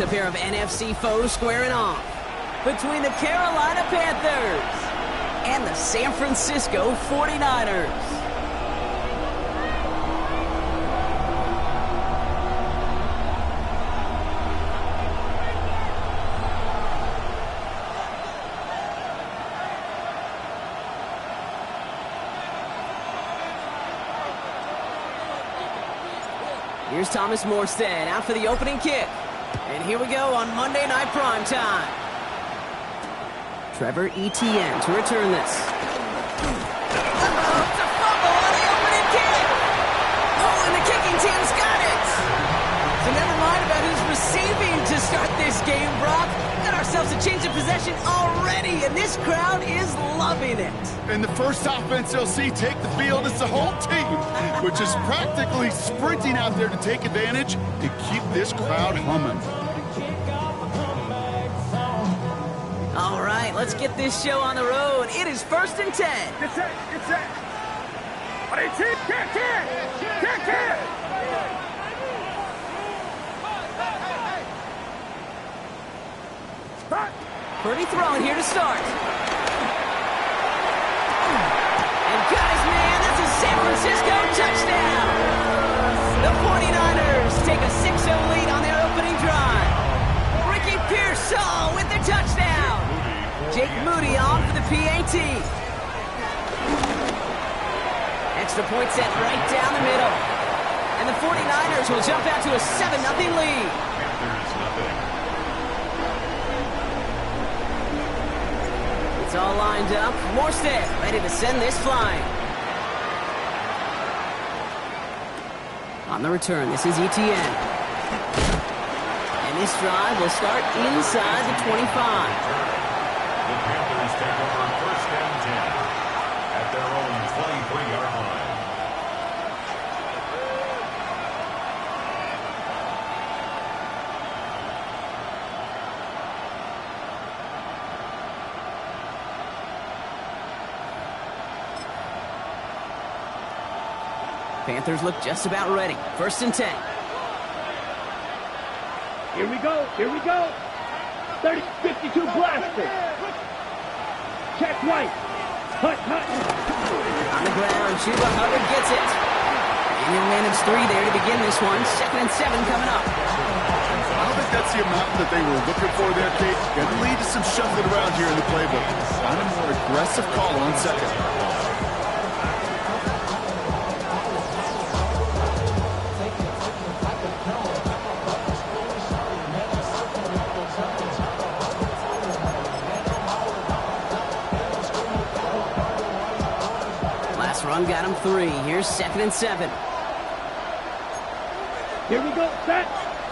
A pair of NFC foes squaring off between the Carolina Panthers and the San Francisco 49ers. Here's Thomas Morstead out for the opening kick. And here we go on Monday Night Primetime. Trevor Etienne to return this. It's a fumble on the opening kick. Oh, and the kicking team's got it. So never mind about who's receiving to start this game, Brock. Got ourselves a change of possession already, and this crowd is loving it. And the first offense they'll see take the field is the whole team, which is practically sprinting out there to take advantage and keep this crowd humming. All right, let's get this show on the road. It is 1st and 10. Get set, get set. Kick. Pretty throwing here to start. And guys, man, that's a San Francisco touchdown. The 49ers take a 6-0 lead on their opening drive. Ricky Pearsall with the touchdown. Jake Moody on for the PAT. Extra point set right down the middle. And the 49ers will jump out to a 7-0 lead. It's all lined up. Morstead ready to send this flying. On the return, this is Etienne. And this drive will start inside the 25. The Panthers take over 1st and 10 at their own 23-yard line. Panthers look just about ready. 1st and 10. Here we go. 30-52 blaster. Check right. Hut. On the ground, Chuba Hubbard gets it. And he'll manage 3 there to begin this one. 2nd and 7 coming up. I don't think that's the amount that they were looking for there, Kate. Going to lead to some shuffling around here in the playbook. Find a more aggressive call on 2nd. Run got him 3. Here's 2nd and 7. Here we go. Set.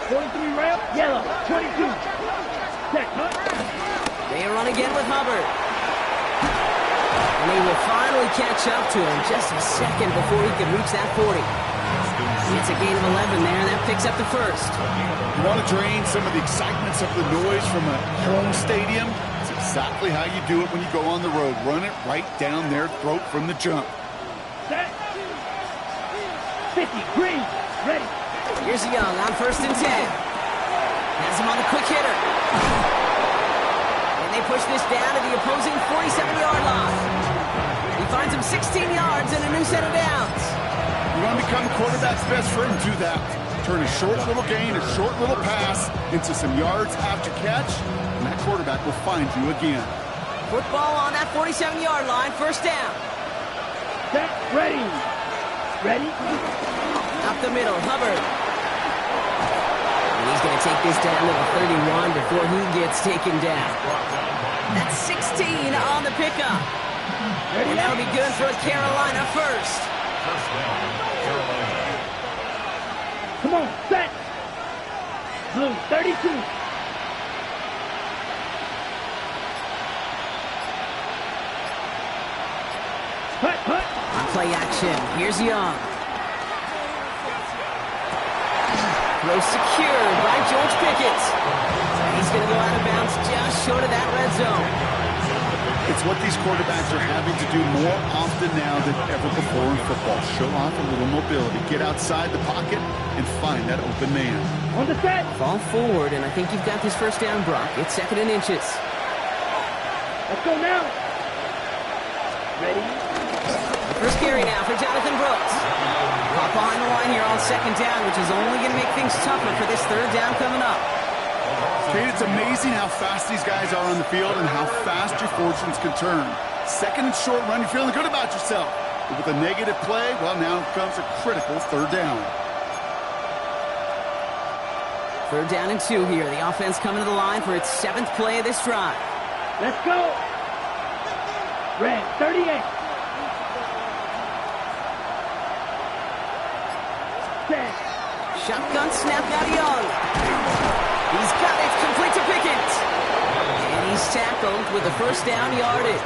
43 ramp. Yellow. 22. Set. Hut. They run again with Hubbard. And they will finally catch up to him just a second before he can reach that 40. It's a gain of 11 there, and that picks up the 1st. You want to drain some of the excitement, some of the noise from a home stadium? It's exactly how you do it when you go on the road. Run it right down their throat from the jump. Set. 50. Green. Ready. Here's Young on 1st and 10. Has him on the quick hitter. And they push this down to the opposing 47-yard line. He finds him 16 yards and a new set of downs. You want to become the quarterback's best friend, do that. Turn a short little gain, a short little pass into some yards after catch, and that quarterback will find you again. Football on that 47-yard line, 1st down. Set. Ready. Up the middle, Hubbard. And he's going to take this down to the 31 before he gets taken down. That's 16 on the pickup. And that'll be good for a Carolina 1st. Come on. Set. Blue. 32. Hut. On play action, here's Young. Throw secured by George Pickett. And he's going to go out of bounds just short of that red zone. It's what these quarterbacks are having to do more often now than ever before in football. Show off a little mobility. Get outside the pocket and find that open man. On the set. Fall forward, and I think you've got this first down, Brock. It's 2nd and inches. Let's go now. Ready? First carry now for Jonathan Brooks. Caught behind the line here on 2nd down, which is only going to make things tougher for this 3rd down coming up. Kate, it's amazing how fast these guys are on the field and how fast your fortunes can turn. 2nd and short run, you're feeling good about yourself. But with a negative play, well, now comes a critical 3rd down. 3rd down and 2 here. The offense coming to the line for its 7th play of this drive. Let's go. Red 38. Set. Shotgun snap now to Young. He's got it, complete to Pickett. And he's tackled with the first down yardage.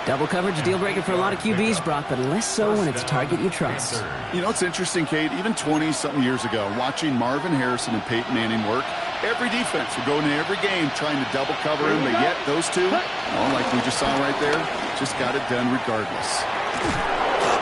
Double coverage, a deal breaker for a lot of QBs, Brock, but less so when it's a target you trust. You know, it's interesting, Kate, even 20-something years ago, watching Marvin Harrison and Peyton Manning work, every defense would go into every game trying to double cover him, but yet those two, well, like we just saw right there, just got it done regardless.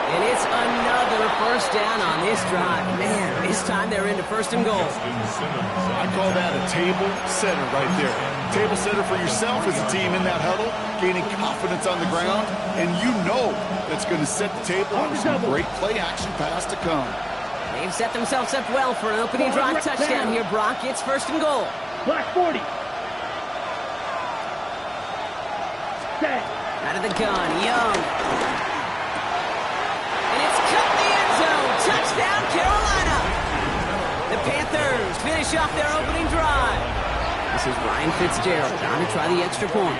And it's another first down on this drive. Man, this time they're into 1st and goal. I call that a table setter right there. Table setter for yourself as a team in that huddle, gaining confidence on the ground, and you know that's going to set the table for some great play-action pass to come. They've set themselves up well for an opening drive touchdown here, Brock. It's 1st and goal. Black 40. Set. Out of the gun, Young. Touchdown, Carolina! The Panthers finish off their opening drive. This is Ryan Fitzgerald trying to try the extra point.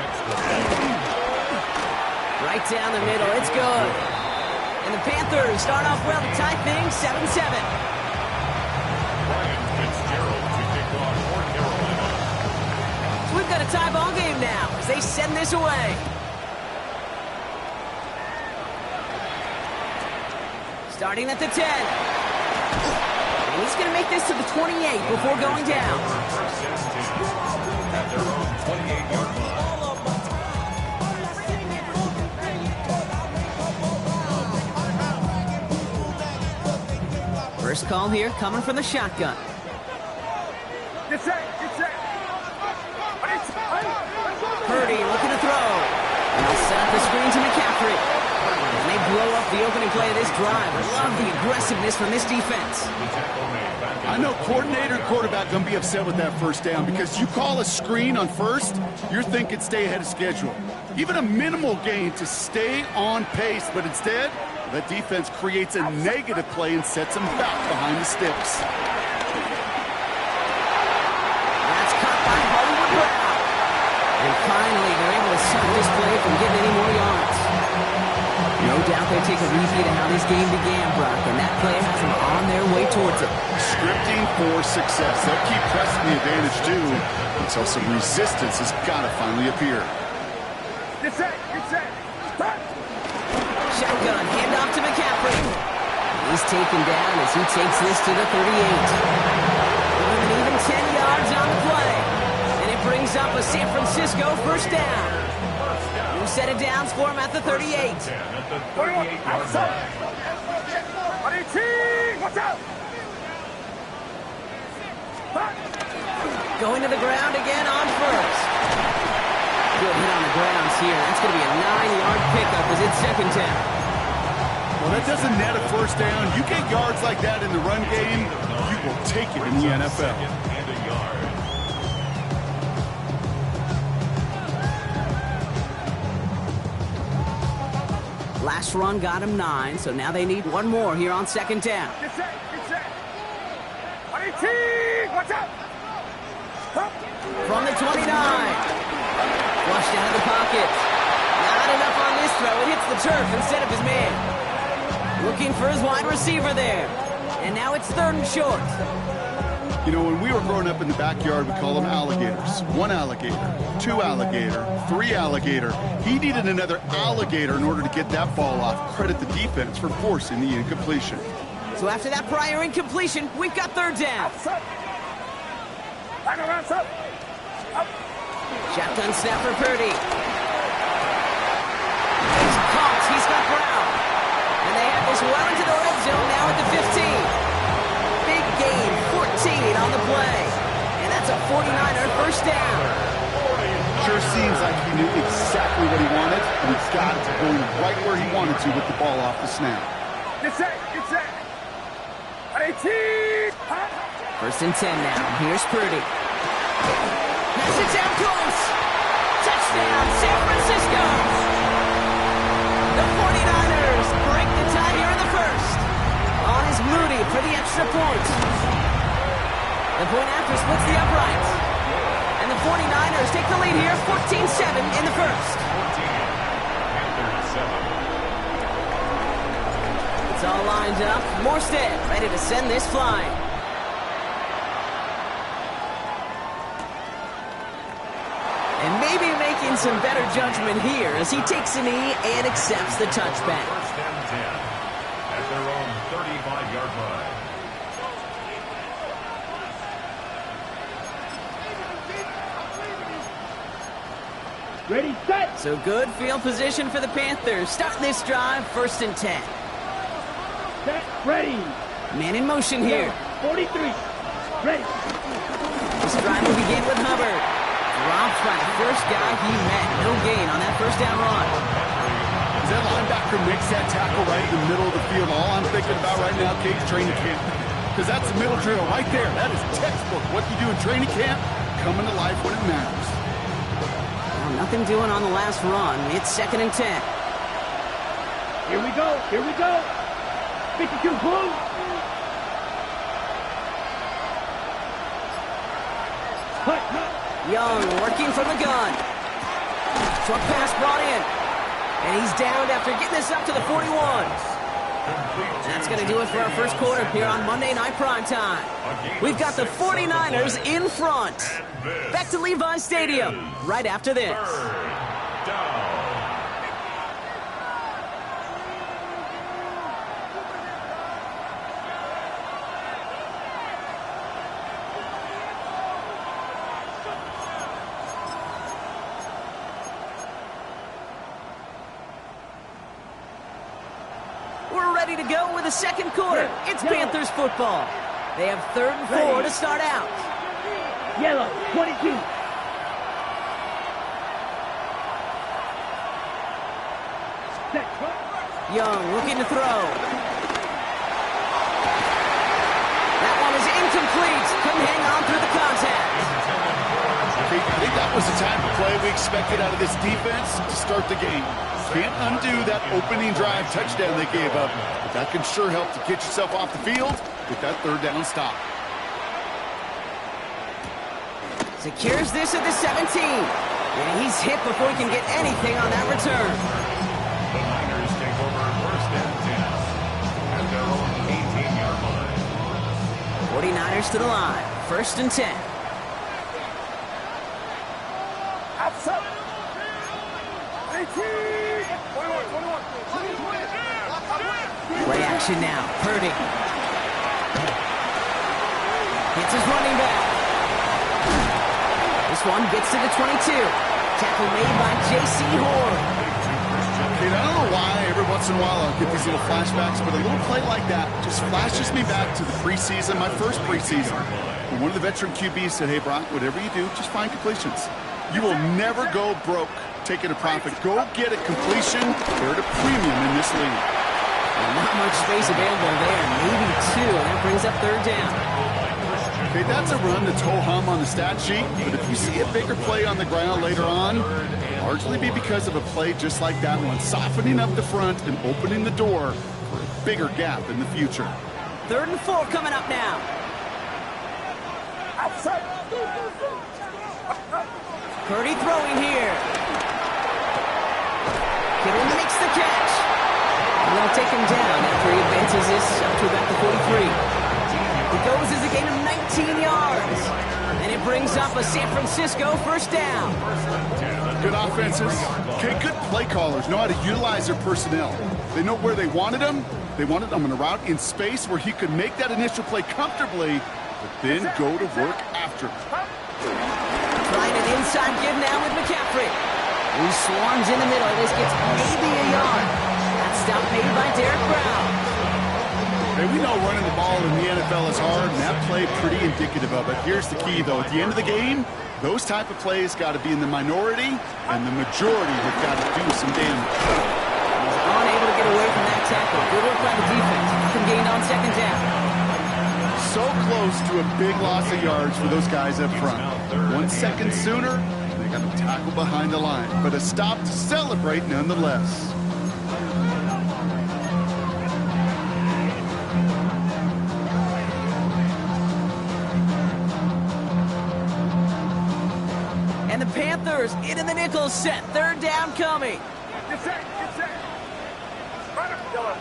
Right down the middle, it's good. And the Panthers start off well to tie things 7-7. Ryan Fitzgerald to kick off for Carolina. So we've got a tie ball game now as they send this away. Starting at the 10. And he's going to make this to the 28 before going down. At their own 28-yard line. First call here coming from the shotgun. Get set. Get set. Purdy looking to throw. And he'll set up the screen to McCaffrey. And they blow up the opening play of this drive. I love the aggressiveness from this defense. I know coordinator and quarterback going to be upset with that first down because you call a screen on first, you're thinking stay ahead of schedule. Even a minimal gain to stay on pace, but instead, that defense creates a negative play and sets them back behind the sticks. That's caught by Hollywood Brown. And finally, they're able to stop this play from getting any more yards. No doubt they take a repeat of how this game began, Brock, and that play has them on their way towards it. Scripting for success. They'll keep pressing the advantage, too, until some resistance has got to finally appear. Get set. Get set. Shotgun, handoff to McCaffrey. He's taken down as he takes this to the 38. Even 10 yards on the play. And it brings up a San Francisco first down. New set of downs for him at the 38. At the 38-yard line. Watch out. Going to the ground again on first. Good hit on the grounds here. That's going to be a 9-yard pickup as it's 2nd down. Well, that doesn't net a first down. You get yards like that in the run game, you will take it in the NFL. And a yard. Last run got him 9, so now they need one more here on 2nd down. Get set. Get set. Watch out. From the 29. Flushed out of the pocket. Not enough on this throw. It hits the turf instead of his man. Looking for his wide receiver there. And now it's 3rd and short. You know, when we were growing up in the backyard, we call them alligators. 1 alligator, 2 alligator, 3 alligator. He needed another alligator in order to get that ball off. Credit the defense for forcing the incompletion. So after that prior incompletion, we've got 3rd down. Shotgun snap for Purdy. Panthers well into the red zone now at the 15. Big gain, 14 on the play. And that's a 49er first down. Sure seems like he knew exactly what he wanted, and he got it going right where he wanted to with the ball off the snap. Get set, get set. 18. First and 10 now. Here's Purdy. Pass it down close. Touchdown, San Francisco. The 49ers break the tie here in the first. On is Moody for the extra point. The point after splits the uprights. And the 49ers take the lead here, 14-7 in the first. 14, It's all lined up. Morstead ready to send this flying. And maybe making some better judgment here as he takes a knee and accepts the touchback. First and 10 at their own 35-yard line. Ready, set. So good field position for the Panthers. Starting this drive, first and 10. Set, ready. Man in motion here. 43. Ready. This drive will begin with Hubbard. Dropped by the first guy he met. No gain on that first down run. As that linebacker makes that tackle right in the middle of the field, all I'm thinking about right now, Kate, training camp. Because that's the middle drill right there. That is textbook. What you do in training camp, coming to life when it matters. Well, nothing doing on the last run. It's second and 10. Here we go, here we go. 52 blue. Cut. Young working from the gun. Short pass brought in. And he's downed after getting this up to the 41. That's going to do it for our first quarter here on Monday Night Primetime. We've got the 49ers in front. Back to Levi's Stadium right after this. Third down. We're ready to go with the second quarter. It's Panthers football. They have third and 4 to start out. Yellow, 22. Set. Young looking to throw. That one is incomplete. Couldn't hang on through the contact. I think that was the type of play we expected out of this defense to start the game. Can't undo that opening drive touchdown they gave up, but that can sure help to get yourself off the field with that third down stop. Secures this at the 17. And he's hit before he can get anything on that return. The Niners take over first and 10 at their own 18-yard line. 49ers to the line. First and 10. Outside. 18. Play action now. Purdy. Hits his running back. This one gets to the 22. Tackle made by J.C. Horn. I don't know why every once in a while I'll get these little flashbacks, but a little play like that just flashes me back to the preseason, my first preseason. And one of the veteran QBs said, hey, Brock, whatever you do, just find completions. You will never go broke taking a profit. Go get a completion. They're at a premium in this league. And not much space available there. Maybe 2. And that brings up third down. Okay, that's a run that's ho-hum on the stat sheet, but if you see a bigger play on the ground later on, largely be because of a play just like that one, softening up the front and opening the door for a bigger gap in the future. Third and 4 coming up now. Outside. Purdy throwing here. Kittle makes the catch. And they'll take him down after he advances this up to about the 43. It goes as a gain of 19 yards. And it brings up a San Francisco first down. Good offenses. Okay, good play callers know how to utilize their personnel. They know where they wanted them. They wanted them in a route in space where he could make that initial play comfortably, but then go to work after. Trying an inside give now with McCaffrey. He swarms in the middle. This gets maybe a yard. That stop made by Derek Brown. Hey, we know running the ball in the NFL is hard, and that play pretty indicative of it. Here's the key, though. At the end of the game, those type of plays got to be in the minority, and the majority have got to do some damage. He's unable to get away from that tackle. Good work by the defense. Nothing gained on second down. So close to a big loss of yards for those guys up front. 1 second sooner, they got to tackle behind the line. But a stop to celebrate nonetheless. And the Panthers into the nickel set. Third down coming. Get set. Run him, Dylan.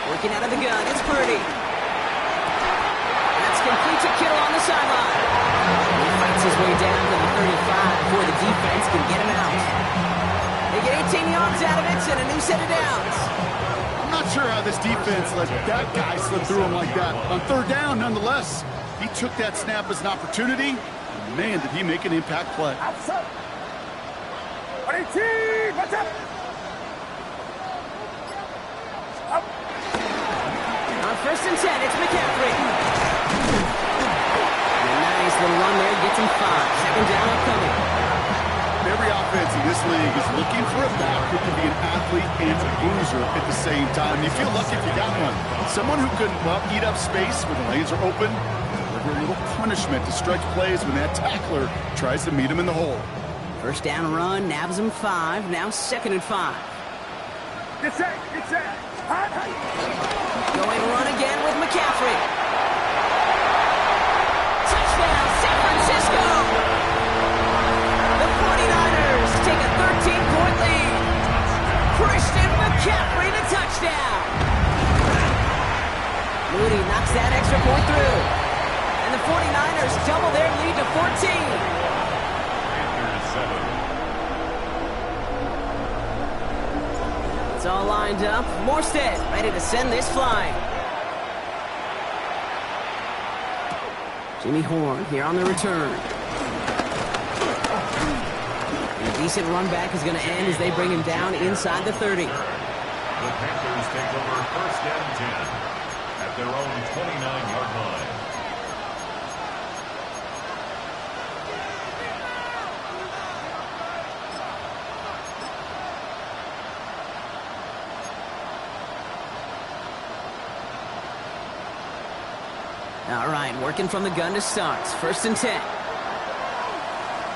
Working out of the gun, it's Purdy. That's complete to Kittle on the sideline. He fights his way down to the 35 before the defense can get him out. They get 18 yards out of it and a new set of downs. I'm not sure how this defense let that guy slip through him like that. On third down, nonetheless, he took that snap as an opportunity. And man, did he make an impact play. Outside. 18, what's up? On first and 10, it's McCaffrey. Nice little run there, gets him 5. Second down upcoming. Every offense in this league is looking for a back who can be an athlete and a bruiser at the same time. You feel lucky if you got one. Someone who can eat up space when the lanes are open, deliver a little punishment to stretch plays when that tackler tries to meet him in the hole. First down run, nabs him 5. Now second and 5. Get set. Going run again with McCaffrey. Touchdown, San Francisco! The 49ers take a 13-point lead. Christian McCaffrey to touchdown. Moody knocks that extra point through. And the 49ers double their lead to 14. It's all lined up. Morstead ready to send this flying. Jimmy Horn here on the return. And a decent run back is going to end as they bring him down inside the 30. The Panthers take over first and 10 at their own 29-yard line. All right, working from the gun to start. First and 10.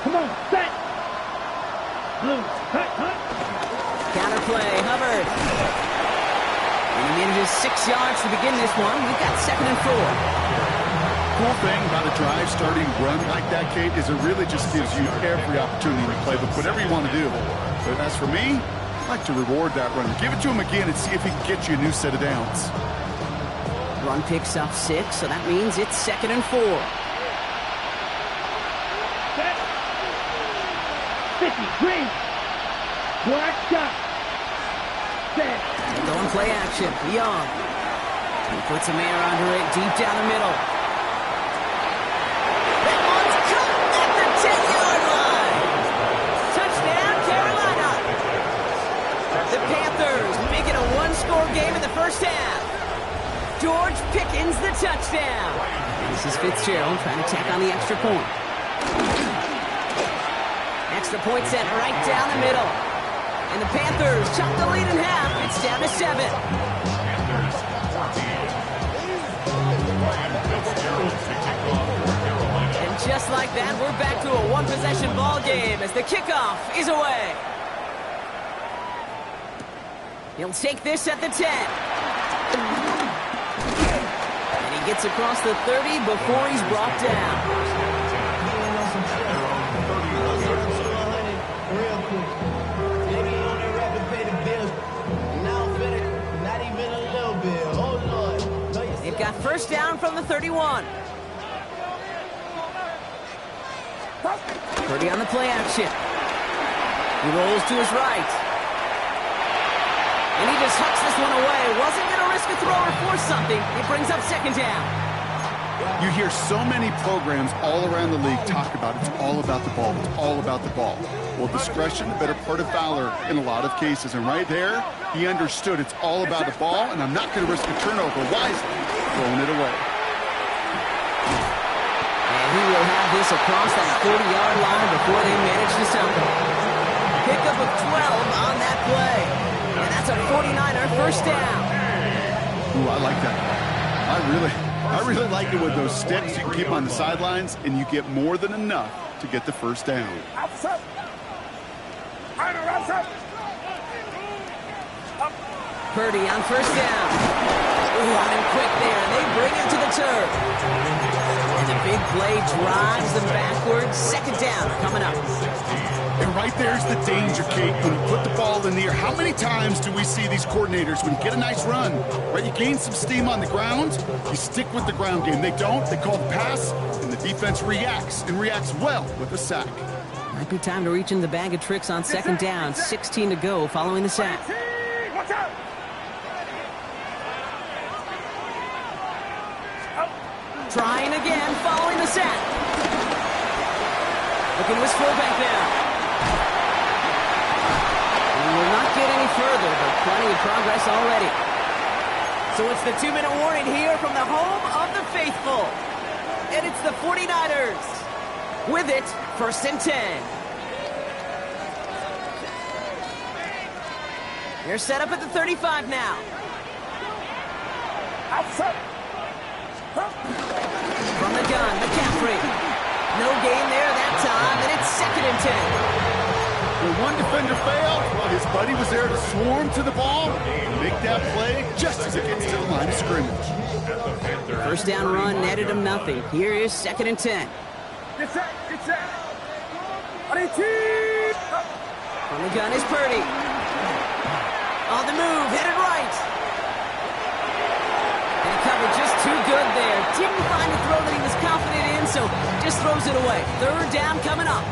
Come on, set. Blue, cut. Counter play, Hubbard. And he manages 6 yards to begin this one. We've got second and 4. Cool thing about a drive starting run like that, Kate, is it really just gives you every opportunity to play with whatever you want to do. But as for me, I like to reward that run. Give it to him again and see if he can get you a new set of downs. Run picks up 6, so that means it's second and 4. Set. 50, green. Black shot. Set. And going play action, Young. He puts a man under it deep down the middle. That one's caught at the 10-yard line. Touchdown, Carolina. The Panthers make it a one-score game in the first half. George Pickens the touchdown. This is Fitzgerald trying to tack on the extra point. Extra point set right down the middle. And the Panthers chop the lead in half. It's down to 7. And just like that, we're back to a one-possession ball game as the kickoff is away. He'll take this at the 10. Gets across the 30 before he's brought down. They've got first down from the 31. Purdy on the play action. He rolls to his right. And he just hucks this one away. Wasn't going to risk a throw or force something. He brings up second down. You hear so many programs all around the league talk about it's all about the ball. It's all about the ball. Well, discretion, the better part of valor in a lot of cases. And right there, he understood it's all about the ball, and I'm not going to risk a turnover. Wisely throwing it away. And he will have this across that 40-yard line before they manage to stop him. Pickup of 12 on that play. And that's a 49er first down. Ooh, I like that. I really like it with those sticks. You can keep on the sidelines, and you get more than enough to get the first down. Purdy on first down. Ooh, on him quick there. They bring him to the turf. And the big play drives them backwards. Second down coming up. And right there's the danger, Kate. When you put the ball in the air, how many times do we see these coordinators, when you get a nice run, right, you gain some steam on the ground, you stick with the ground game. They don't. They call the pass, and the defense reacts, and reacts well with a sack. Might be time to reach in the bag of tricks on second down. 16 to go following the sack. Watch out! Trying again following the sack. Looking to his fullback now. We will not get any further, but plenty of progress already. So it's the 2-minute warning here from the home of the faithful. And it's the 49ers. With it, 1st and 10. They're set up at the 35 now. Outside! From the gun, McCaffrey. No gain there that time, and it's 2nd and 10. When one defender failed, his buddy was there to swarm to the ball and make that play just as it gets to the line of scrimmage. First down run netted him nothing. Here is 2nd and 10. Get set! Get set! From the gun is Purdy. On the move, headed right. And he covered just too good there. Didn't find a throw that he was confident in, so just throws it away. 3rd down coming up.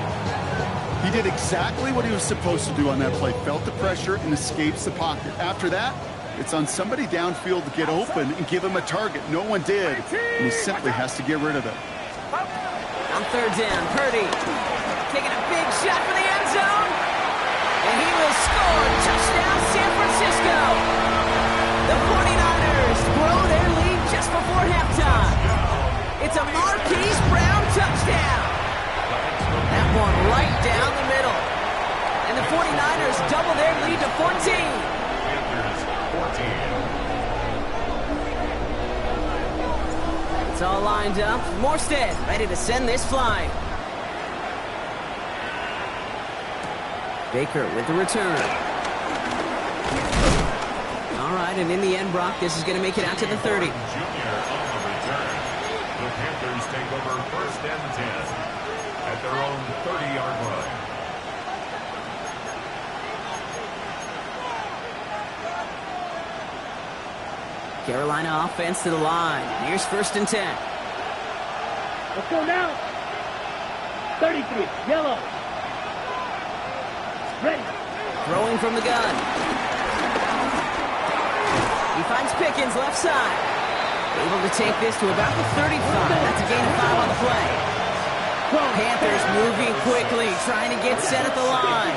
He did exactly what he was supposed to do on that play. Felt the pressure and escapes the pocket. After that, it's on somebody downfield to get open and give him a target. No one did, and he simply has to get rid of it. On 3rd down, Purdy taking a big shot for the end zone. And he will score. Touchdown, San Francisco. The 49ers grow their lead just before halftime. It's a Marquise Brown touchdown. That one right down the middle. And the 49ers double their lead to 14. It's all lined up. Morstead ready to send this flying. Baker with the return. All right, and in the end, Brock, this is going to make it out to the 30. Junior on the return. The Panthers take over 1st and 10 at their own 30-yard line. Carolina offense to the line. Here's 1st and 10. Let's go now! 33, yellow. Ready. Throwing from the gun. He finds Pickens left side. Able to take this to about the 35. That's a gain of 5 on the play. Panthers moving quickly, trying to get set at the line.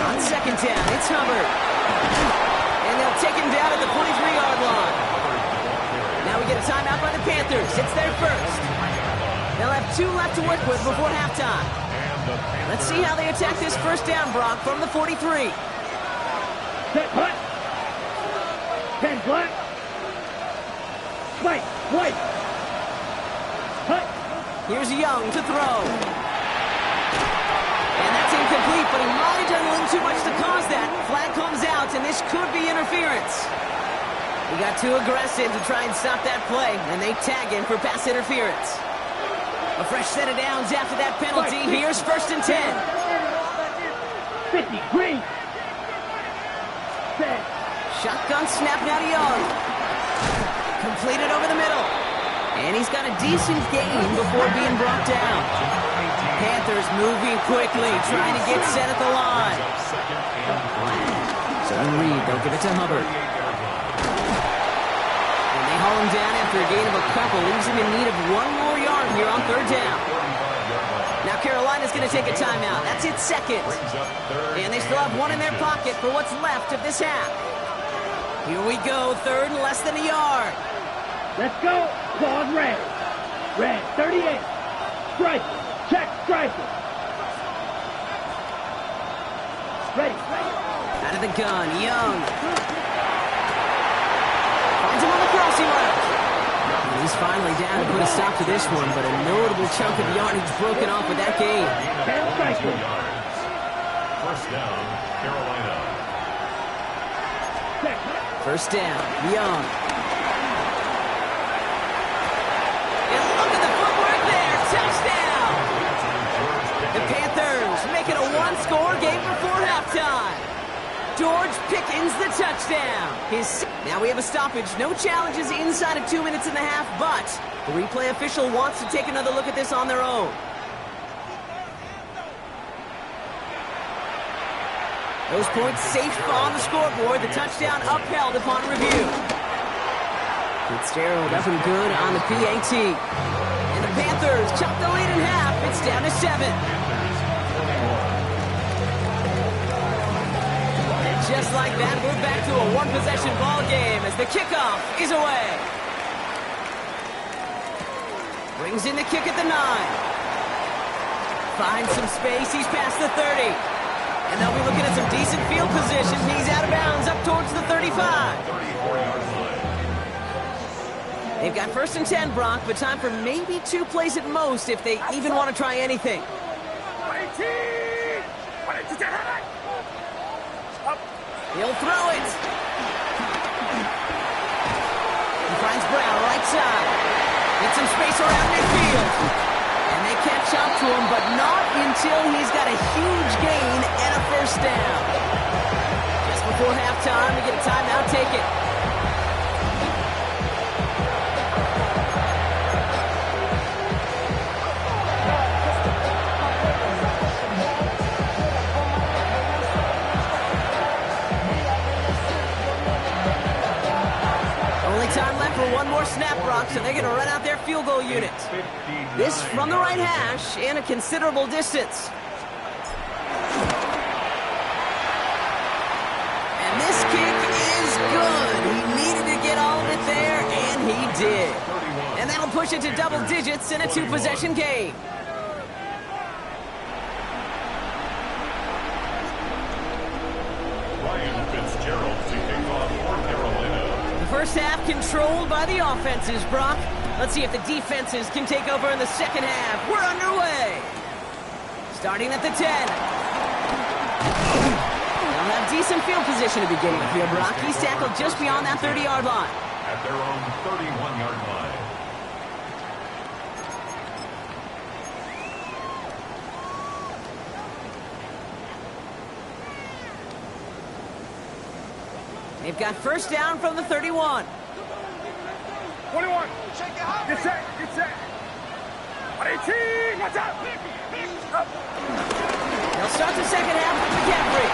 On 2nd down, it's Hubbard. And they'll take him down at the 23-yard line. Now we get a timeout by the Panthers. It's their first. They'll have 2 left to work with before halftime. Let's see how they attack this 1st down, Brock, from the 43. Set, hut. 10 black. White, white. Hut. Here's Young to throw. And that's incomplete, but he might have done a little too much to cause that. Flag comes out, and this could be interference. He got too aggressive to try and stop that play, and they tag him for pass interference. A fresh set of downs after that penalty. Here's 1st and 10. 50, green. Set. Shotgun snap now to Young. Completed over the middle. And he's got a decent gain before being brought down. Panthers moving quickly, trying to get set at the line. So in Reed, they'll give it to Hubbard. And they haul him down after a gain of a couple. Leaves him in need of one more yard here on third down. Now Carolina's going to take a timeout. That's its second. And they still have one in their pocket for what's left of this half. Here we go, third and less than a yard. Let's go. Claude red. Red, 38. Striker. Check striker. Ready. Out of the gun, Young. Finds him on the crossing route. And he's finally down to put a stop to this one, but a notable chunk of yardage broken off with that gain. First down, Carolina. First down, Young. And look at the footwork there. Touchdown! The Panthers make it a one-score game before halftime. George Pickens the touchdown. Now we have a stoppage. No challenges inside of 2 minutes and a half, but the replay official wants to take another look at this on their own. Those points safe on the scoreboard. The touchdown upheld upon review. Fitzgerald up and good on the PAT. And the Panthers chop the lead in half. It's down to 7. And just like that, we're back to a one-possession ball game as the kickoff is away. Brings in the kick at the 9. Finds some space. He's past the 30. And they'll be looking at some decent field position. He's out of bounds up towards the 35. 34-yard line. They've got 1st and 10, Brock, but time for maybe 2 plays at most if they even want to try anything. He'll throw it. He finds Brown right side. Gets some space around midfield. And they catch up to him, but not until he's got a huge gain and a first down. Just before halftime, we get a timeout, take it. Only time left for one more snap, Brock, so they're going to run out their field goal unit. This from the right hash and a considerable distance. And this kick is good. He needed to get all of it there, and he did. And that'll push it to double digits in a 2-possession game. Ryan Fitzgerald to kick off for Carolina. The first half controlled by the offenses, Brock. Let's see if the defenses can take over in the second half. We're underway. Starting at the 10. They'll have decent field position to begin with here, Brock. He's tackled just beyond that 30-yard line. At their own 31-yard line. They've got first down from the 31. 21. Get set. Get set. 18. Watch out. They'll start the second half with McCaffrey.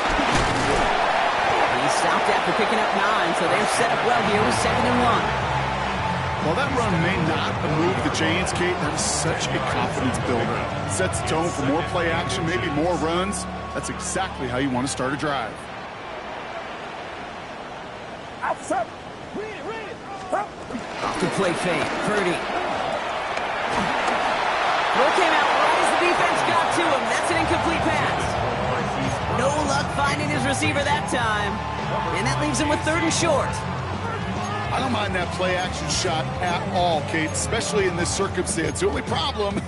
He stopped after picking up 9, so they're set up well here with 2nd and 1. While that run may not move the chains, Kate, that is such a confidence builder. Sets the tone for more play action, maybe more runs. That's exactly how you want to start a drive. Outside. Off the play fake, Purdy. Throw came out right as the defense got to him. That's an incomplete pass. No luck finding his receiver that time. And that leaves him with 3rd and short. I don't mind that play action shot at all, Kate, especially in this circumstance. The only problem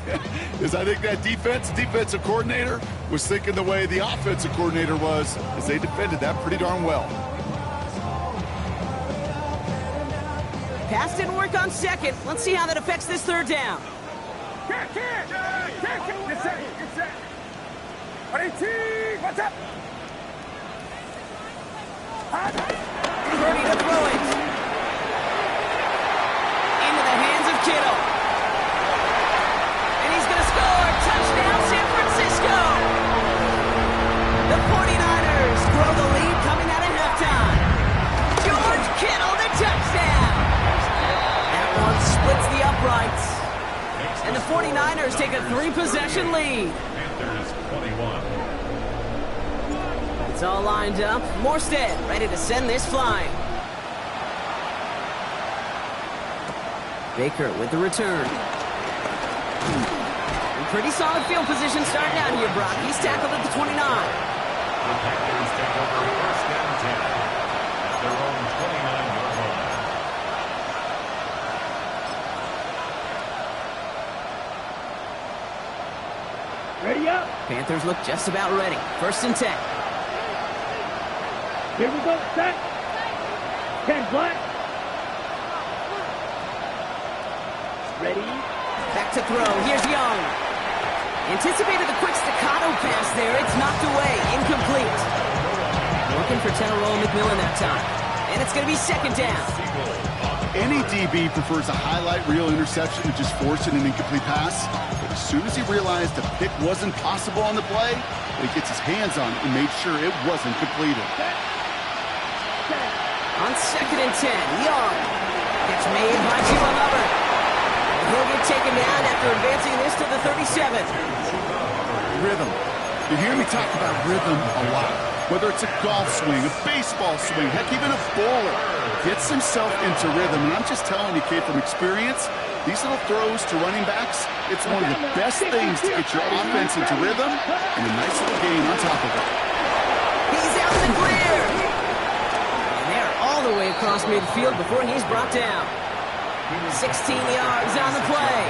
is I think that defensive coordinator was thinking the way the offensive coordinator was as they defended that pretty darn well. Pass didn't work on 2nd. Let's see how that affects this 3rd down. Get set. Get set. 18. Watch out. Purdy to throw it. Into the hands of Kittle. And he's going to score. Touchdown, San Francisco. The 49ers grow the lead coming out of halftime. George Kittle, the touchdown. That one uprights. And the 49ers take a 3-possession lead. Panthers 21. It's all lined up. Morstead ready to send this flying. Baker with the return. Pretty solid field position starting out here, Brock. He's tackled at the 29. The Panthers take over first and 10 at their own 29-yard line. Ready up. Panthers look just about ready. First and 10. Here we go. Set. 10 black. Ready. Back to throw. Here's Young. Anticipated the quick staccato pass there. It's knocked away. Incomplete. Working for Tyrone McMillan that time. And it's going to be second down. Any DB prefers a highlight reel interception to just forcing an incomplete pass. But as soon as he realized the pick wasn't possible on the play, he gets his hands on it and made sure it wasn't completed. On second and 10, Young gets made by Jalen Hubbard. He'll get taken down after advancing this to the 37. Rhythm. You hear me talk about rhythm a lot. Whether it's a golf swing, a baseball swing, heck, even a bowler gets himself into rhythm. And I'm just telling you, kid, from experience, these little throws to running backs, it's one of the best things to get your offense into rhythm and a nice little gain on top of it. He's out in the clear. And they're all the way across midfield before he's brought down. 16 yards on the play.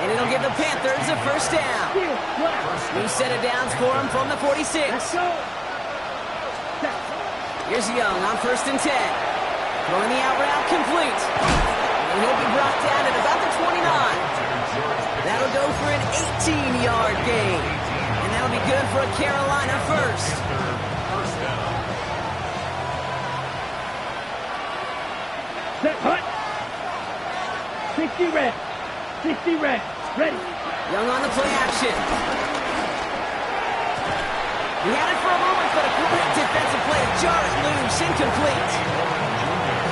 And it'll give the Panthers a first down. New set of downs for him from the 46. Here's Young on first and 10. Throwing the out route complete. And he'll be brought down at about the 29. That'll go for an 18-yard gain. And that'll be good for a Carolina first. Set. Hut. 60 red. 60 red. Ready. Young on the play action. He had it for a moment, but a quick defensive play to jar it loose. Incomplete.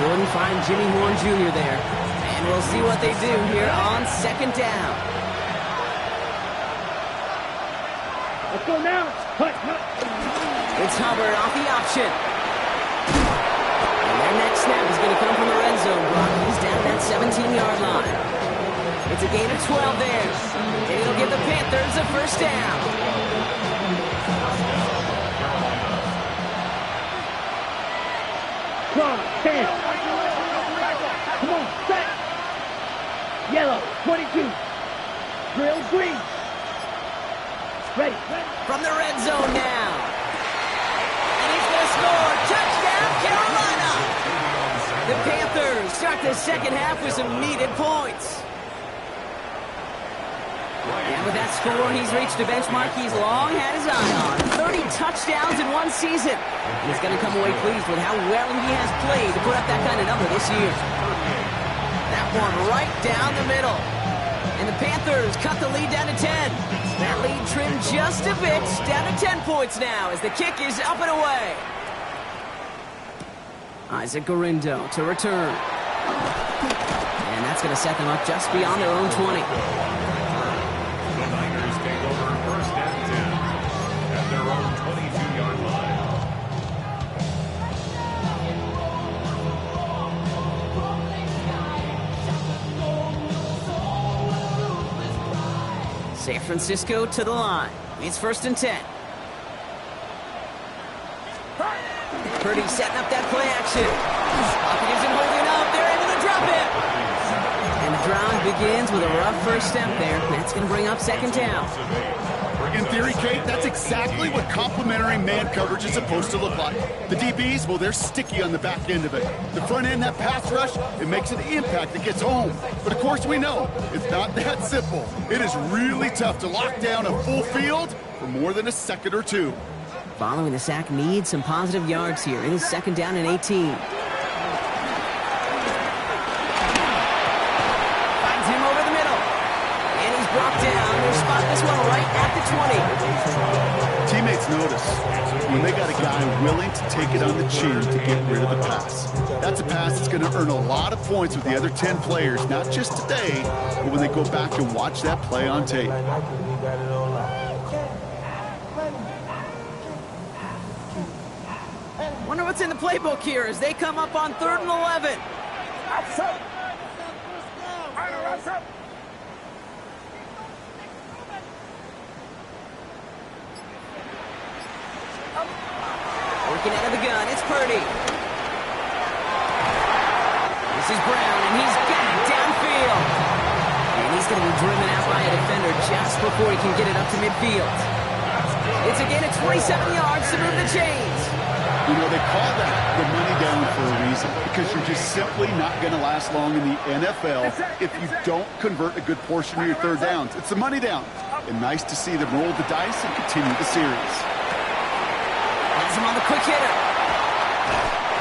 Couldn't find Jimmy Horn Jr. there. And we'll see what they do here on second down. Let's go now. Hut. It's Hubbard off the option. And their next snap is going to come from the red zone, Brock. He's down that 17-yard line. It's a gain of 12 there. And it'll give the Panthers a first down. Come on. 10. Come on. Set. Yellow. 22. Drill green. Ready. From the red zone now. And he's going to score. Touchdown, Carolina. The Panthers start the second half with some needed points. And with that score, he's reached a benchmark he's long had his eye on. 30 touchdowns in one season. And he's going to come away pleased with how well he has played to put up that kind of number this year. That one right down the middle. And the Panthers cut the lead down to 10. That lead trimmed just a bit, down to 10 points now as the kick is up and away. Isaac Gorindo to return. And that's going to set them up just beyond their own 20. The Niners take over first and 10 at their own 22-yard line. San Francisco to the line. It's first and 10. Purdy setting up that play action. Pocket isn't holding up. They're able to drop it. And the drive begins with a rough first step there. That's going to bring up second down. In theory, Kate, that's exactly what complementary man coverage is supposed to look like. The DBs, well, they're sticky on the back end of it. The front end, that pass rush, it makes an impact that gets home. But of course, we know it's not that simple. It is really tough to lock down a full field for more than a second or two. Following the sack needs some positive yards here. It is second down and 18. Finds him over the middle. And he's brought down. We'll spot this one right at the 20. Teammates defense notice when they got a guy willing to take it on the chin to get rid of the pass. That's a pass that's going to earn a lot of points with the other 10 players, not just today, but when they go back and watch that play on tape. Wonder what's in the playbook here as they come up on 3rd and 11. Working out of the gun, it's Purdy. This is Brown, and he's got it downfield. And he's going to be driven out by a defender just before he can get it up to midfield. It's again at 27 yards to move the chains. You know, they call that the money down for a reason, because you're just simply not going to last long in the NFL if you don't convert a good portion of your third downs. It's the money down. And nice to see them roll the dice and continue the series. Has him on the quick hitter.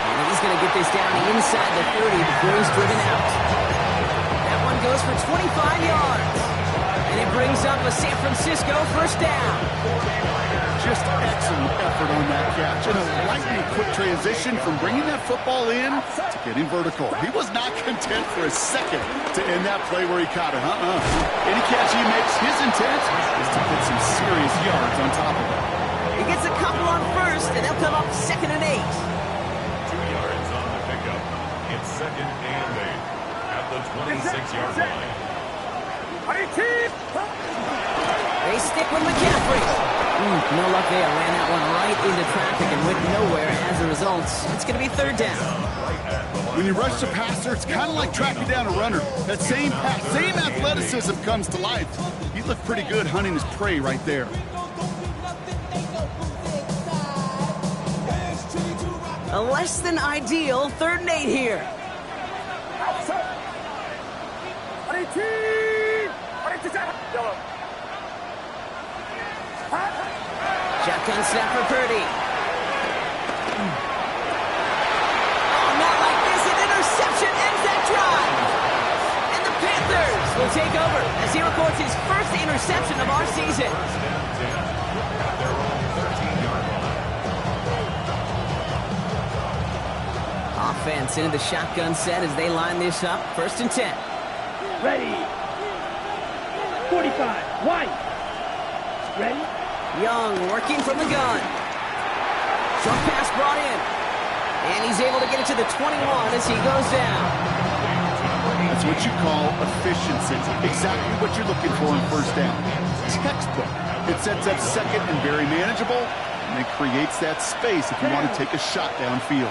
And he's going to get this down inside the 30 before he's driven out. That one goes for 25 yards. And it brings up a San Francisco first down. Just excellent effort on that catch. And a lightning quick transition from bringing that football in to getting vertical. He was not content for a second to end that play where he caught it. Any catch he makes, his intent is to put some serious yards on top of it. He gets a couple on first, and they'll come up 2nd and 8. 2 yards on the pickup. It's 2nd and 8 at the 26-yard line. They stick with McCaffrey. No luck there. Ran that one right into traffic and went nowhere as a result. It's going to be 3rd down. When you rush the passer, it's kind of like tracking down a runner. That same pass, same athleticism comes to life. He looked pretty good hunting his prey right there. A less than ideal 3rd and 8 here. Shotgun snap for Purdy. Oh, not like this. An interception ends that drive. And the Panthers will take over as he records his first interception of our season. Offense into the shotgun set as they line this up. 1st and 10. Ready. 45. White. Ready. Young working from the gun. Short pass brought in. And he's able to get it to the 21 as he goes down. That's what you call efficiency. Exactly what you're looking for on 1st down. Textbook. It sets up 2nd and very manageable, and it creates that space if you want to take a shot downfield.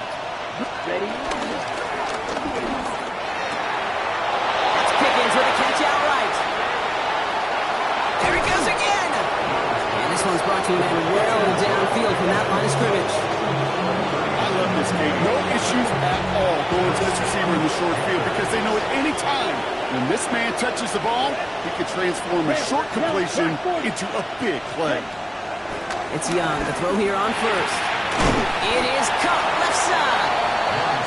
Ready. That's Pickens with a catch outright. There he goes again. And this one's brought to an end well downfield from that line of scrimmage. I love this game. No issues at all going to this receiver in the short field because they know at any time when this man touches the ball, he can transform a short completion into a big play. It's Young. The throw here on 1st. It is caught left side.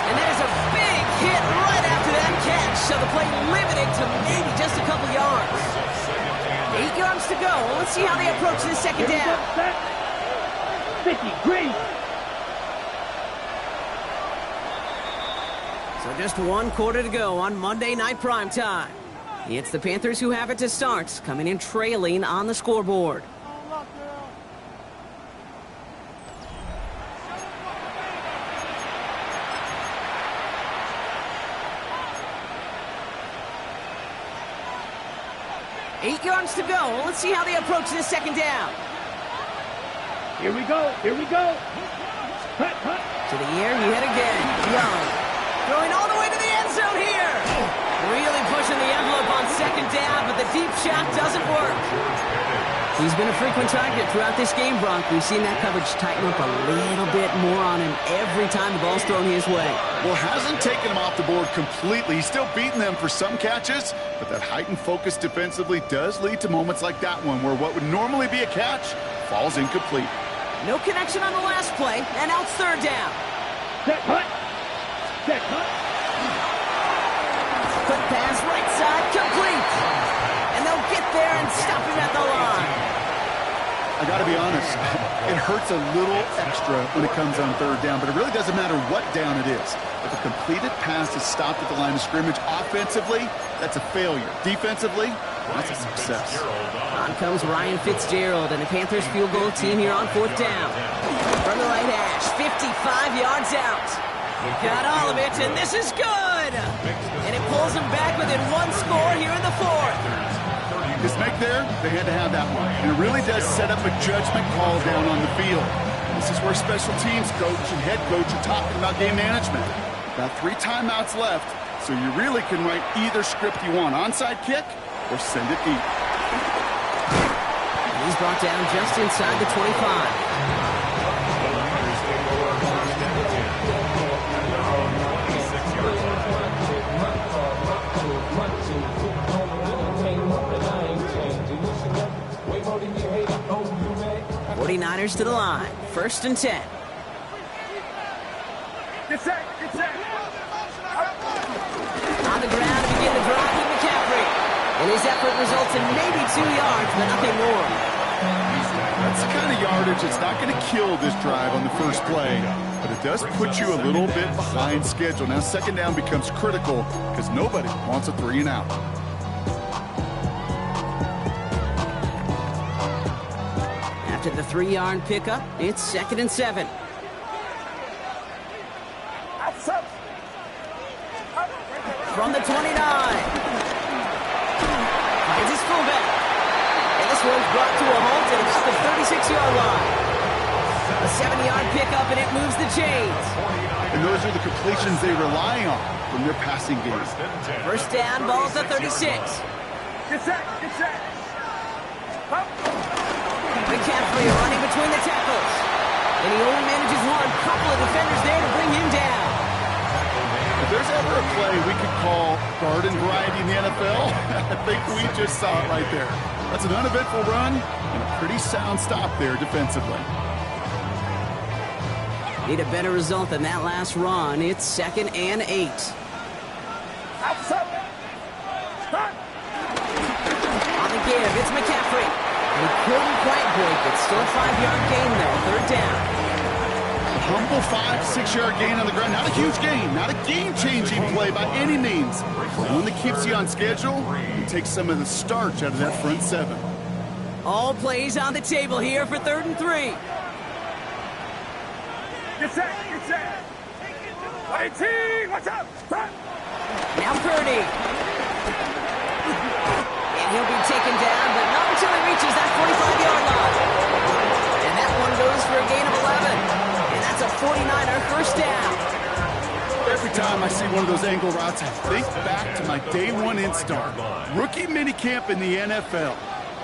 And there's a big hit right after that catch. So the play limited to maybe just a couple yards. 8 yards to go. Let's see how they approach this 2nd down. 50. Green. So just 1 quarter to go on Monday Night Primetime. It's the Panthers who have it to start, coming in trailing on the scoreboard. Eight yards to go. Let's see how they approach this 2nd down. Here we go. Here we go. Cut, cut. To the air, he hit again. Young. Throwing all the way to the end zone here. Really pushing the envelope on 2nd down, but the deep shot doesn't work. He's been a frequent target throughout this game, Bronk. We've seen that coverage tighten up a little bit more on him every time the ball's thrown his way. Well, hasn't taken him off the board completely. He's still beating them for some catches, but that heightened focus defensively does lead to moments like that one where what would normally be a catch falls incomplete. No connection on the last play, and now it's 3rd down. Set, cut. Set, cut. Quick pass, right side, complete. And they'll get there and stop him at the line. I got to be honest, it hurts a little extra when it comes on third down, but it really doesn't matter what down it is. If a completed pass is stopped at the line of scrimmage, offensively, that's a failure. Defensively, that's a success. On comes Ryan Fitzgerald and the Panthers field goal team here on fourth down. From the right hash, 55 yards out. Got all of it, and this is good! And it pulls them back within one score here in the fourth. This make there, they had to have that one. And it really does set up a judgment call down on the field. This is where special teams coach and head coach are talking about game management. Got 3 timeouts left, so you really can write either script you want. Onside kick or send it deep. He's brought down just inside the 25. Niners to the line. First and 10. Get set, get set. On the ground to begin the drive with McCaffrey. And his effort results in maybe 2 yards, but nothing more. That's the kind of yardage that's not going to kill this drive on the first play, but it does put you a little bit behind schedule. Now second down becomes critical because nobody wants a 3 and out. After the 3-yard pickup, it's second and 7. From the 29. Finds his fullback. And this one's brought to a halt at about the 36-yard line. A 7-yard pickup, and it moves the chains. And those are the completions they rely on from their passing game. First down, ball at the 36. Get set, get set. McCaffrey running between the tackles. And he only manages one couple of defenders there to bring him down. If there's ever a play we could call garden variety in the NFL, I think we just saw it right there. That's an uneventful run and a pretty sound stop there defensively. Need a better result than that last run. It's second and 8. On the give, it's McCaffrey. He couldn't quite break it. Still a 5-yard gain, though. Third down. Humble 5-6-yard gain on the ground. Not a huge gain. Not a game-changing play by any means. One that keeps you on schedule and takes some of the starch out of that front 7. All plays on the table here for third and 3. Get set, get set. Waiting, what's up? Now Purdy. He'll be taken down, but not until he reaches that 45-yard line. And that one goes for a gain of 11. And that's a 49er first down. Every time I see one of those angle routes, I think back to my day 1 install. Rookie minicamp in the NFL.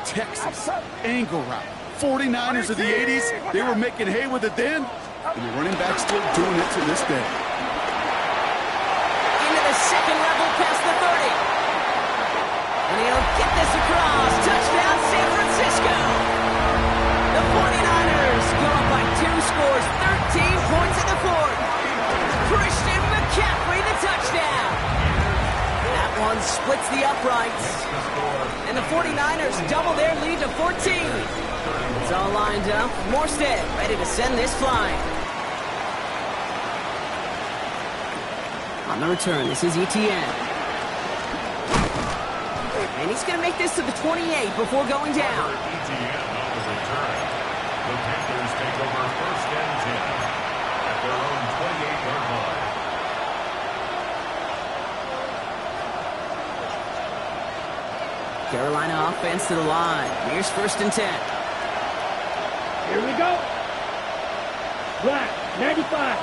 Texas, angle route. 49ers of the 80s, they were making hay with it then, and the running back still doing it to this day. Into the second level past the 30. And he'll get this across. Touchdown, San Francisco. The 49ers go up by 2 scores, 13 points in the fourth. Christian McCaffrey, the touchdown. That one splits the uprights. And the 49ers double their lead to 14. It's all lined up. Morstead ready to send this flying. On the return, this is Etienne. And he's going to make this to the 28 before going down. Etienne on the return. The Panthers take over first and 10 at their own 28-yard line. Carolina offense to the line. Here's first and 10. Here we go. Black, 95.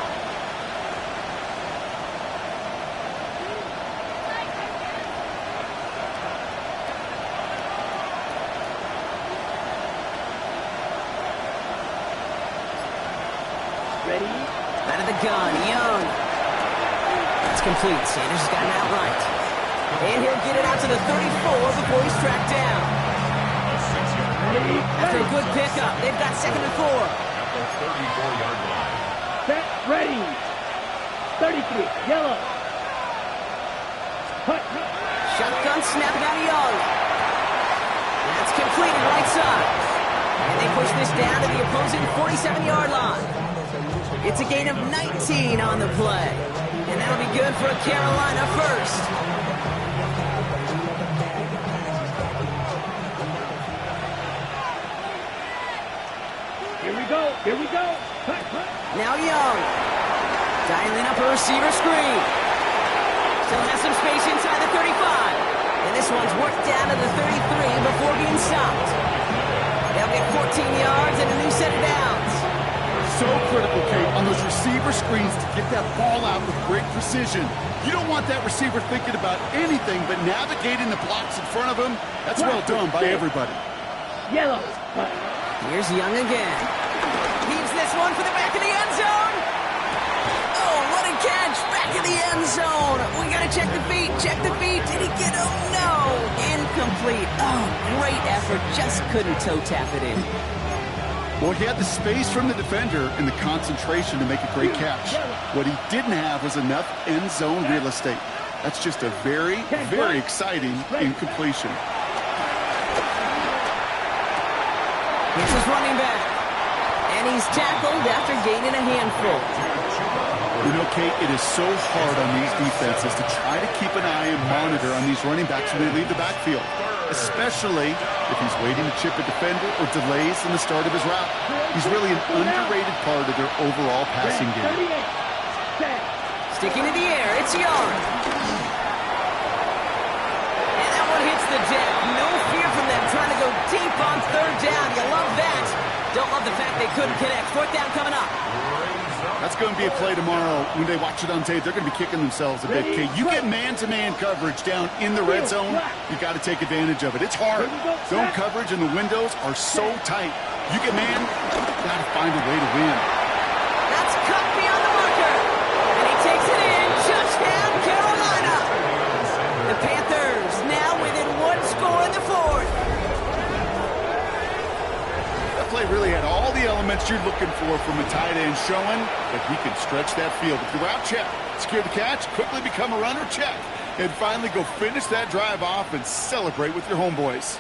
Ready? Out of the gun, Young. It's complete. Sanders has got it outright. And he'll get it out to the 34 before he's tracked down. After a good pickup, they've got second and 4. At the 34-yard line. Set, ready. 33, yellow. Hut. Shotgun snap out of Young. That's completed right side. And they push this down to the opposing 47-yard line. It's a gain of 19 on the play. And that'll be good for a Carolina first. Here we go. Here we go. Cut, cut. Now Young. Dialing up a receiver screen. Still has some space inside the 35. And this one's worked down to the 33 before being stopped. They'll get 14 yards and a new set of downs. So critical, Kate, on those receiver screens to get that ball out with great precision. You don't want that receiver thinking about anything but navigating the blocks in front of him. That's well done by everybody. Yellow. Here's Young again. Leaves this one for the back of the end zone. Oh, what a catch. Back in the end zone. We got to check the feet. Check the feet. Did he get him? No. Incomplete. Oh, great effort. Just couldn't toe tap it in. Well, he had the space from the defender and the concentration to make a great catch. What he didn't have was enough end zone real estate. That's just a very, very exciting incompletion. Here's his running back. And he's tackled after gaining a handful. You know, Kate, it is so hard on these defenses to try to keep an eye and monitor on these running backs when they leave the backfield, especially if he's waiting to chip a defender or delays in the start of his route. He's really an underrated part of their overall passing game. Sticking in the air, it's Young. And that one hits the deck. No fear from them trying to go deep on third down. You love that. Don't love the fact they couldn't connect. Fourth down coming up. That's going to be a play tomorrow. When they watch it on tape, they're going to be kicking themselves a bit. Kate, you get man-to-man coverage down in the red zone, you got to take advantage of it. It's hard. Zone coverage and the windows are so tight. You get man, you got to find a way to win. That's cut beyond the marker. And he takes it in. Touchdown, Carolina. The Panthers now within one score in the fourth. That play really had all the elements you're looking for from a tight end, showing that he can stretch that field. If you're out, check. Secure the catch, quickly become a runner, check. And finally go finish that drive off and celebrate with your homeboys.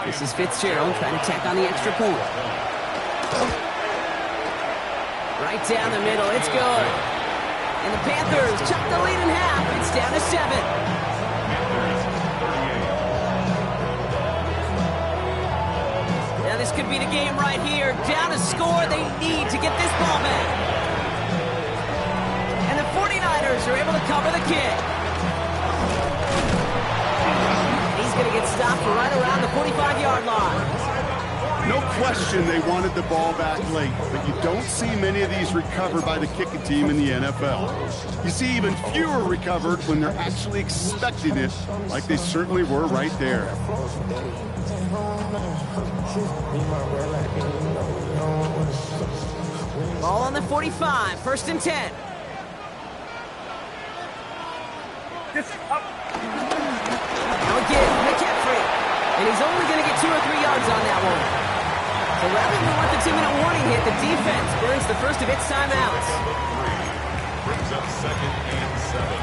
This is Fitzgerald trying to tack on the extra point. Right down the middle, it's good. And the Panthers chop the lead in half. It's down to 7. Now this could be the game right here. Down to score, they need to get this ball back. And the 49ers are able to cover the kick. He's going to get stopped right around the 45-yard line. No question they wanted the ball back late, but you don't see many of these recovered by the kicking team in the NFL. You see even fewer recovered when they're actually expecting it, like they certainly were right there. Ball on the 45, first and 10. Now again, McCaffrey. And he's only going to get 2 or 3 yards on that one. So rather than let the 2-minute warning hit, the defense burns the first of its timeouts. Brings up 2nd and 7.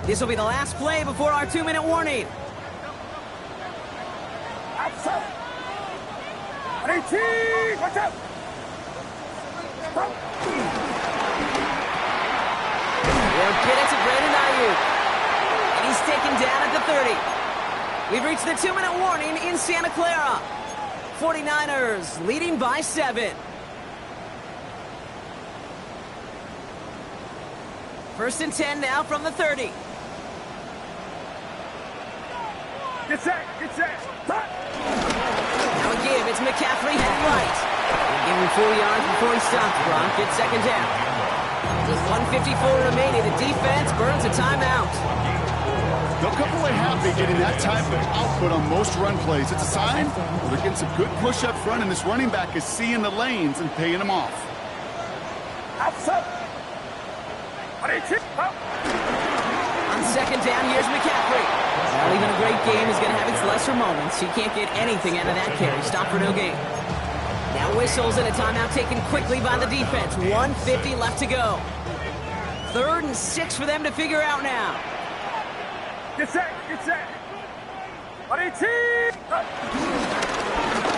This will be the last play before our 2-minute warning. Watch out! They'll get it to Brandon Ayuk. And he's taken down at the 30. We've reached the 2-minute warning in Santa Clara. 49ers leading by 7. First and 10 now from the 30. Get set! Now a give, it's McCaffrey head right. They give him 4 yards before he stops. Gronk gets second down. With 1:54 remaining, the defense burns a timeout. They'll come away happy getting that type of output on most run plays. It's a sign they're getting some good push up front, and this running back is seeing the lanes and paying them off. On second down, here's McCaffrey. Well, even a great game is going to have its lesser moments. He can't get anything out of that carry. Stop for no gain. Now whistles and a timeout taken quickly by the defense. 1:50 left to go. 3rd and 6 for them to figure out now. Get set, get set. 118.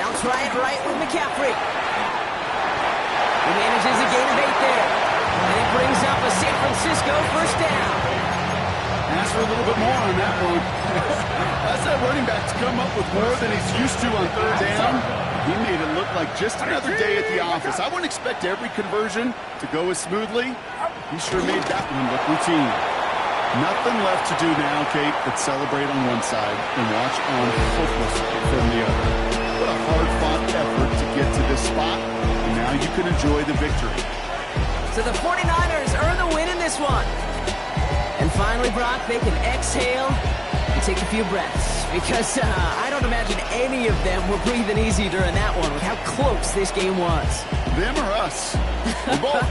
Now try it right with McCaffrey. He manages a gain of 8 there. And it brings up a San Francisco first down. Ask for a little bit more on that one. That's that running back to come up with more than he's used to on 3rd down. He made it look like just another day at the office. I wouldn't expect every conversion to go as smoothly. He sure made that one look routine. Nothing left to do now, Kate, but celebrate on one side and watch on hopeless from the other. What a hard-fought effort to get to this spot, and now you can enjoy the victory. So the 49ers earn the win in this one. And finally, Brock, they can exhale and take a few breaths. Because I don't imagine any of them were breathing easy during that one with how close this game was. Them or us? Both.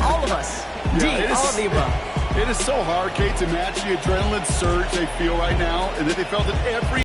All of us. Yeah, all of the above. It is so hard, Kate, to match the adrenaline surge they feel right now, and that they felt it every